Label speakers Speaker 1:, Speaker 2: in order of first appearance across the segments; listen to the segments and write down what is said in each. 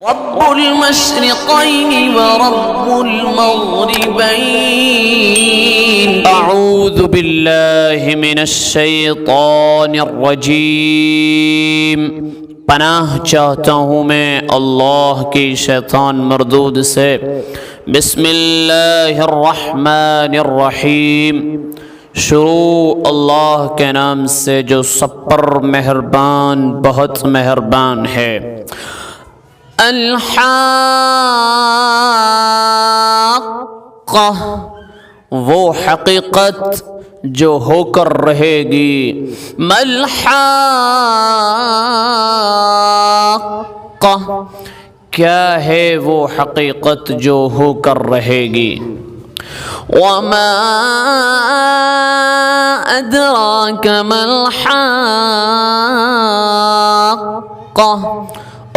Speaker 1: رب المشرقين ورب المغربين
Speaker 2: اعوذ باللہ من الشیطان الرجیم، پناہ چاہتا ہوں میں اللہ کی شیطان مردود سے۔ بسم اللہ الرحمن الرحیم، شروع اللہ کے نام سے جو سب پر مہربان بہت مہربان ہے۔ الحاقہ، وہ حقیقت جو ہو کر رہے گی۔ ملحاقہ، کیا ہے وہ حقیقت جو ہو کر رہے گی۔ وما ادراک ملحاقہ،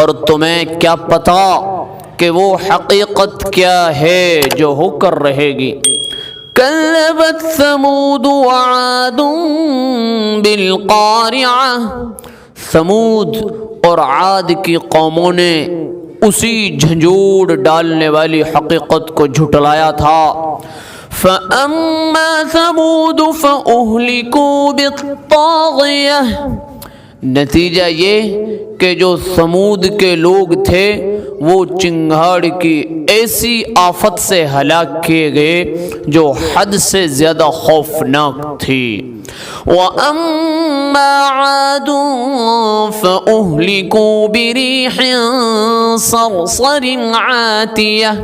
Speaker 2: اور تمہیں کیا پتا کہ وہ حقیقت کیا ہے جو ہو کر رہے گی۔ کذبت ثمود وعاد بالقارعہ، ثمود اور عاد کی قوموں نے اسی جھنجھوڑ ڈالنے والی حقیقت کو جھٹلایا تھا۔ فَأَمَّا ثَمُودُ فَأُهْلِكُوا بِالطَّاغِيَةِ، نتیجہ یہ کہ جو ثمود کے لوگ تھے وہ چنگھاڑ کی ایسی آفت سے ہلاک کیے گئے جو حد سے زیادہ خوفناک تھی۔ وَأَمَّا عَادٌ فَأُهْلِكُوا بِرِيحٍ صَرْصَرٍ عَاتِيَةٍ،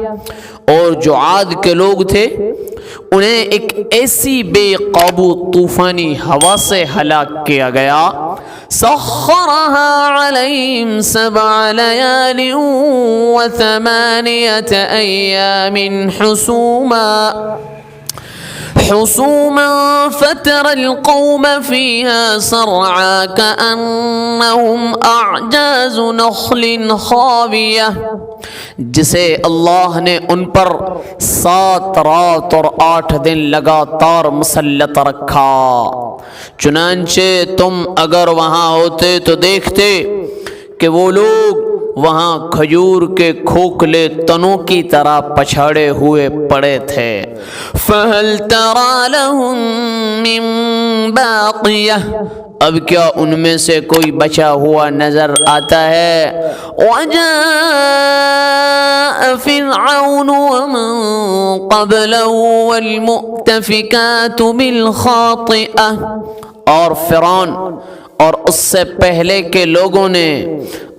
Speaker 2: اور جو عاد کے لوگ تھے انہیں ایک ایسی بے قابو طوفانی ہوا سے ہلاک کیا گیا۔ سخرها عليهم 7 ليال و8 أيام حسوما فترى القوم فيها صرعا كأنهم أعجاز نخل خاوية، جسے اللہ نے ان پر 7 رات اور 8 دن لگاتار مسلط رکھا۔ چنانچہ تم اگر وہاں ہوتے تو دیکھتے کہ وہ لوگ وہاں کھجور کے کھوکھلے تنوں کی طرح پچھاڑے ہوئے پڑے تھے۔ فَهَلْ تَرَى لَهُم مِّن بَاقِيَةٍ، اب کیا ان میں سے کوئی بچا ہوا نظر آتا ہے۔ وَجَاءَ فِرْعَوْنُ وَمَن قَبْلَهُ وَالْمُؤْتَفِكَاتُ بِالْخَاطِئَةِ، اور فرعون اور اس سے پہلے کے لوگوں نے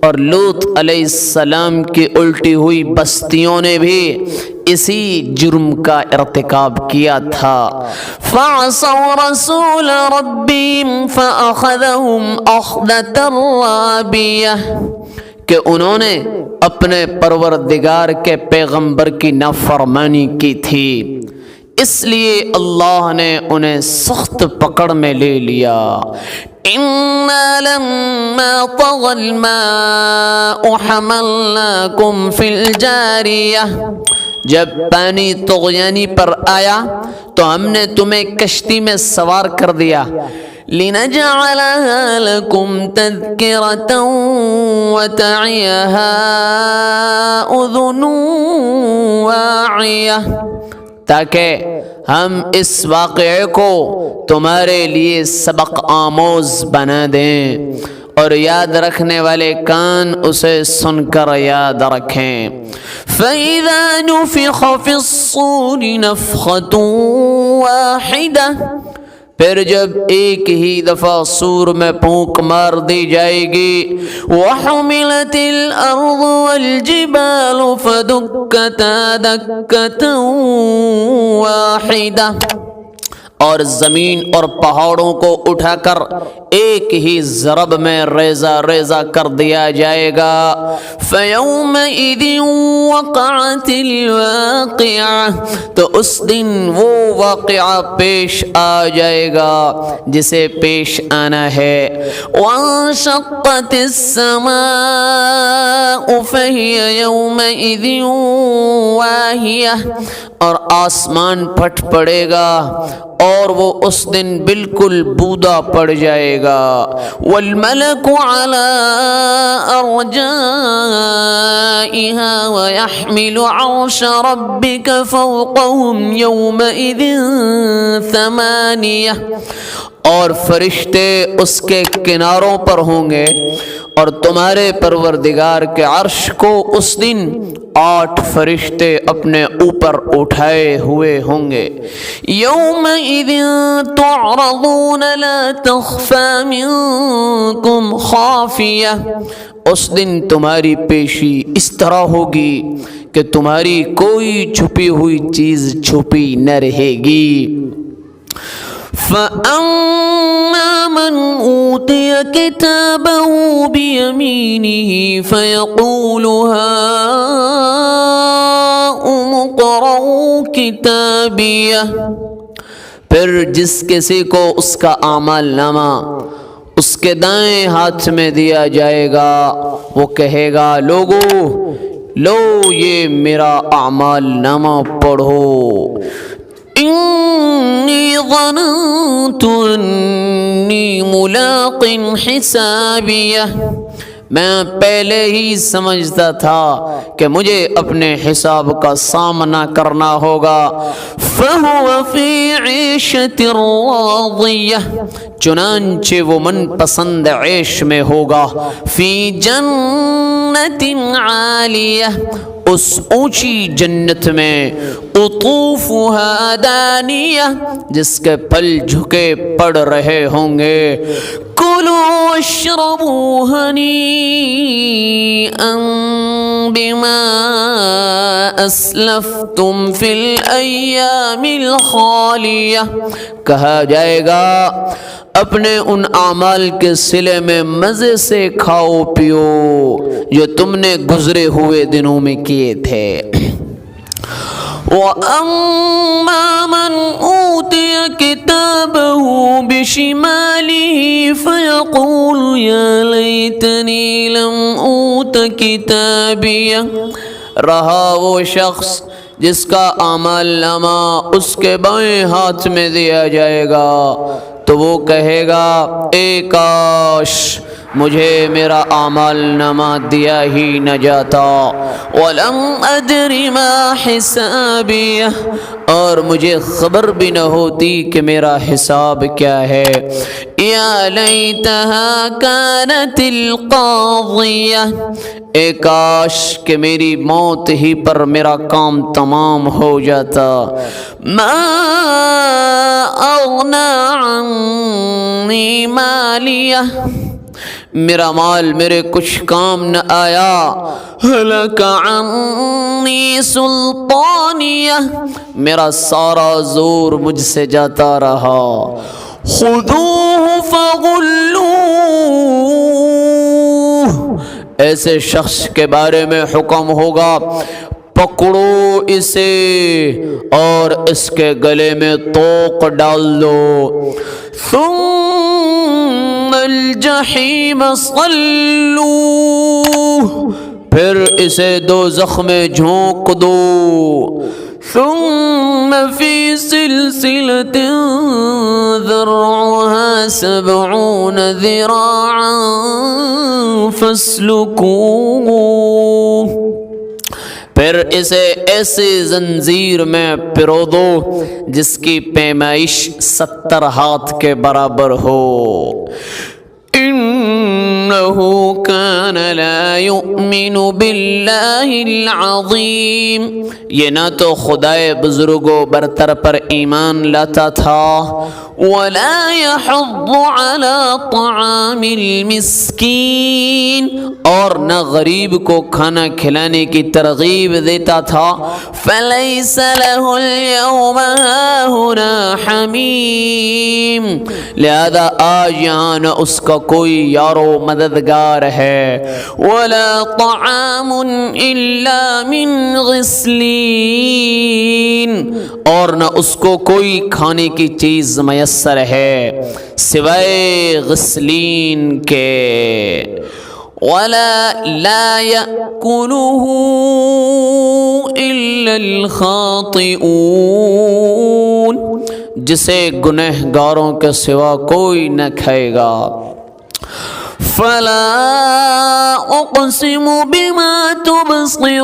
Speaker 2: اور لوط علیہ السلام کی الٹی ہوئی بستیوں نے بھی اسی جرم کا ارتکاب کیا تھا۔ فَعَصَوْا رَسُولَ رَبِّهِمْ فَأَخَذَهُمْ أَخْذَةً رَّابِيَةً، کہ انہوں نے اپنے پروردگار کے پیغمبر کی نافرمانی کی تھی، اس لیے اللہ نے انہیں سخت پکڑ میں لے لیا۔ إِنَّا لَمَّا طَغَى الْمَاءُ حَمَلْنَاكُمْ فِي الْجَارِيَةِ، جب پانی طغیانی پر آیا تو ہم نے تمہیں کشتی میں سوار کر دیا۔ لِنَجْعَلَهَا لَكُمْ تَذْكِرَةً وَتَعِيَهَا أُذُنٌ وَاعِيَةٌ، تاکہ ہم اس واقعے کو تمہارے لیے سبق آموز بنا دیں اور یاد رکھنے والے کان اسے سن کر یاد رکھیں۔ فَإِذَا نُفِخَ فِي الصُّورِ نَفْخَةٌ وَاحِدَةٌ، پھر جب ایک ہی دفعہ سور میں پھونک مار دی جائے گی۔ وَحُمِلَتِ الْأَرْضُ وَالْجِبَالُ فَدُكَّتَا دَكَّةً وَاحِدَةً، اور زمین اور پہاڑوں کو اٹھا کر ایک ہی ضرب میں ریزہ ریزہ کر دیا جائے گا۔ فَيَوْمَئِذٍ وَقَعَتِ الْوَاقِعَةُ، تو اس دن وہ واقعہ پیش آ جائے گا جسے پیش آنا ہے۔ وَانشَقَّتِ السَّمَاءُ فَهِيَ يَوْمَئِذٍ وَاهِيَةٌ، اور آسمان پھٹ پڑے گا اور وہ اس دن بالکل بودا پڑ جائے گا. والملك على أرجائها ويحمل عرش ربك فوقهم يومئذ ثمانية. اور فرشتے اس کے کناروں پر ہوں گے اور تمہارے پروردگار کے عرش کو اس دن 8 فرشتے اپنے اوپر اٹھائے ہوئے ہوں گے. یومئذ تعرضون لا تخفى منکم خافیہ. اس دن تمہاری پیشی اس طرح ہوگی کہ تمہاری کوئی چھپی ہوئی چیز چھپی نہ رہے گی. فَأَمَّا مَنْ أُوتِيَ كِتَابَهُ بِيَمِينِهِ فَيَقُولُ هَاؤُمُ اقْرَءُوا كِتَابِيَهْ. پھر جس کسی کو اس کا اعمال نامہ اس کے دائیں ہاتھ میں دیا جائے گا وہ کہے گا لوگو لو یہ میرا اعمال نامہ پڑھو. انی ظننت انی ملاق حسابیہ. میں پہلے ہی سمجھتا تھا کہ مجھے اپنے حساب کا سامنا کرنا ہوگا. فَهُوَ فِي عِيشَةٍ رَاضِيَةٍ. چنانچہ وہ من پسند عیش میں ہوگا. فی جنت عالیہ. اس اونچی جنت میں. قطوفها دانیہ. جس کے پھل جھکے پڑ رہے ہوں گے. کلوا واشربوا ہنیئا بما اسلفتم فی الایام الخالیہ. کہا جائے گا اپنے ان اعمال کے صلے میں مزے سے کھاؤ پیو جو تم نے گزرے ہوئے دنوں میں کیے تھے. وَأَمَّا مَنْ أُوتِيَ كِتَابَهُ بِشِمَالِهِ فَيَقُولُ يَا لَيْتَنِي لَمْ أُوتَ كِتَابِيَهْ. رہا وہ شخص جس کا اعمال نامہ اس کے بائیں ہاتھ میں دیا جائے گا تو وہ کہے گا اے کاش مجھے میرا اعمال نامہ دیا ہی نہ جاتا. وَلَمْ أَدْرِ مَا حِسَابِيَهْ. اور مجھے خبر بھی نہ ہوتی کہ میرا حساب کیا ہے. یا لیتہا کانت القاضیہ. اے کاش کہ میری موت ہی پر میرا کام تمام ہو جاتا. ما اغنی عنی مالیہ. میرا مال میرے کچھ کام نہ آیا. ہلک عنی سلطانیہ. میرا سارا زور مجھ سے جاتا رہا. خذوہ فغلوہ. ایسے شخص کے بارے میں حکم ہوگا پکڑو اسے اور اس کے گلے میں توق ڈال دو. ثم الجحیم صلوہ. پھر اسے دوزخ میں جھونک دو. ثم فی سلسلۃ ذرعها 70 ذراعا فاسلکوہ. پھر اسے ایسی زنجیر میں پرو دو جس کی پیمائش 70 ہاتھ کے برابر ہو. انہو کان لا یؤمن باللہ العظیم. یہ نہ تو خدائے بزرگ و برتر پر ایمان لاتا تھا. ولا يحض على طعام المسکین. اور نہ غریب کو کھانا کھلانے کی ترغیب دیتا تھا. فلیس له اليوم هاهنا حمیم. لہذا آج یہاں نہ اس کا کوئی یارو مددگار ہے. ولا طعام الا من غسلین. اور نہ اس کو کوئی کھانے کی چیز میسر ہے سوائے غسلین کے. ولا لا يأكله إلا الخاطئون. جسے گنہگاروں کے سوا کوئی نہ کھائے گا۔ فلا اقسم بما تبصرون،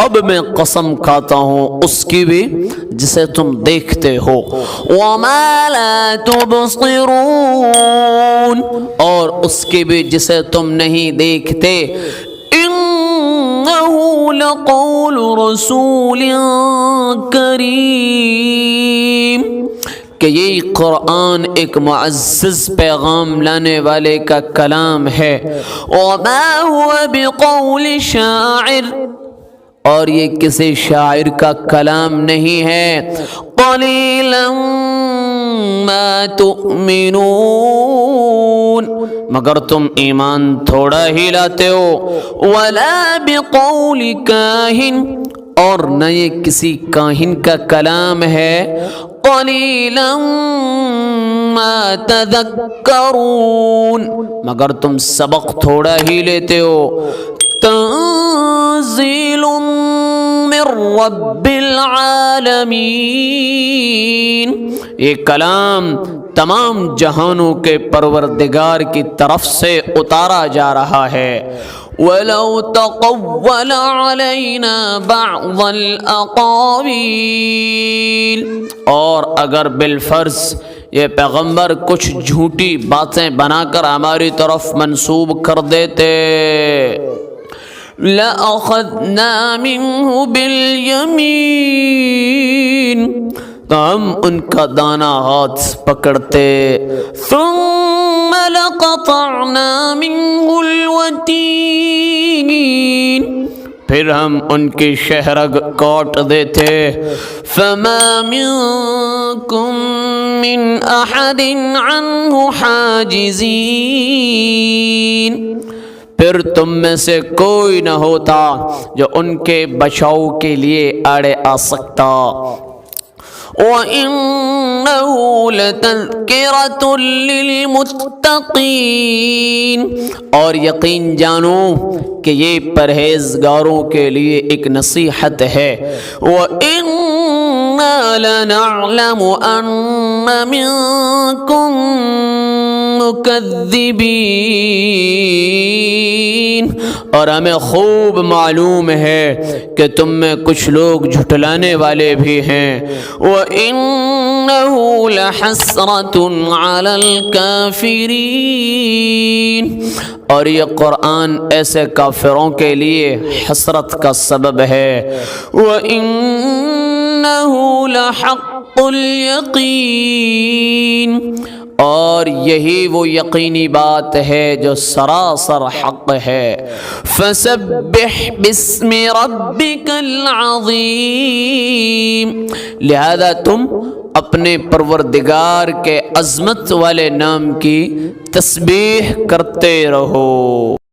Speaker 2: اب میں قسم کھاتا ہوں اس کی بھی جسے تم دیکھتے ہو، وما لا تبصرون، اور اس کی بھی جسے تم نہیں دیکھتے، انہ لقول رسول کریم، کہ یہ قرآن ایک معزز پیغام لانے والے کا کلام ہے، وما هو بقول شاعر، اور یہ کسی شاعر کا کلام نہیں ہے، قلیلا ما تؤمنون، مگر تم ایمان تھوڑا ہی لاتے ہو، ولا بقول کاہن، اور نہ یہ کسی کاہن کا کلام ہے، قلیلا ما تذکرون، مگر تم سبق تھوڑا ہی لیتے ہو، تنزیل من رب العالمین، یہ کلام تمام جہانوں کے پروردگار کی طرف سے اتارا جا رہا ہے۔ وَلَوْ تَقَوَّلَ عَلَيْنَا بَعْضَ الْأَقَاوِيلِ، اور اگر بالفرض یہ پیغمبر کچھ جھوٹی باتیں بنا کر ہماری طرف منسوب کر دیتے، لَأَخَذْنَا مِنْهُ بِالْيَمِينِ، تو ہم ان کا دانہ ہاتھ پکڑتے، ثُمَّ لَقَطَعْنَا مِنْهُ الْوَتِينَ، پھر ہم ان کی شہرگ کاٹ دیتے، فَمَا مِنْكُمْ مِنْ أَحَدٍ عَنْهُ حَاجِزِينَ، پھر تم میں سے کوئی نہ ہوتا جو ان کے بچاؤ کے لیے آڑے آ سکتا۔ وَإِنَّهُ لَتَذْكِرَةٌ لِّلْمُتَّقِينَ، اور یقین جانو کہ یہ پرہیزگاروں کے لیے ایک نصیحت ہے، وَإِنَّا لَنَعْلَمُ أَنَّ مِنكُم مُكَذِّبِينَ، اور ہمیں خوب معلوم ہے کہ تم میں کچھ لوگ جھٹلانے والے بھی ہیں، وَإِنَّهُ لَحَسْرَةٌ عَلَى الْكَافِرِينَ، اور یہ قرآن ایسے کافروں کے لیے حسرت کا سبب ہے، وَإِنَّهُ لَحَقُّ الْيَقِينِ، اور یہی وہ یقینی بات ہے جو سراسر حق ہے، فَسَبِّحْ بِاسْمِ رَبِّكَ الْعَظِيمِ، لہذا تم اپنے پروردگار کے عظمت والے نام کی تسبیح کرتے رہو۔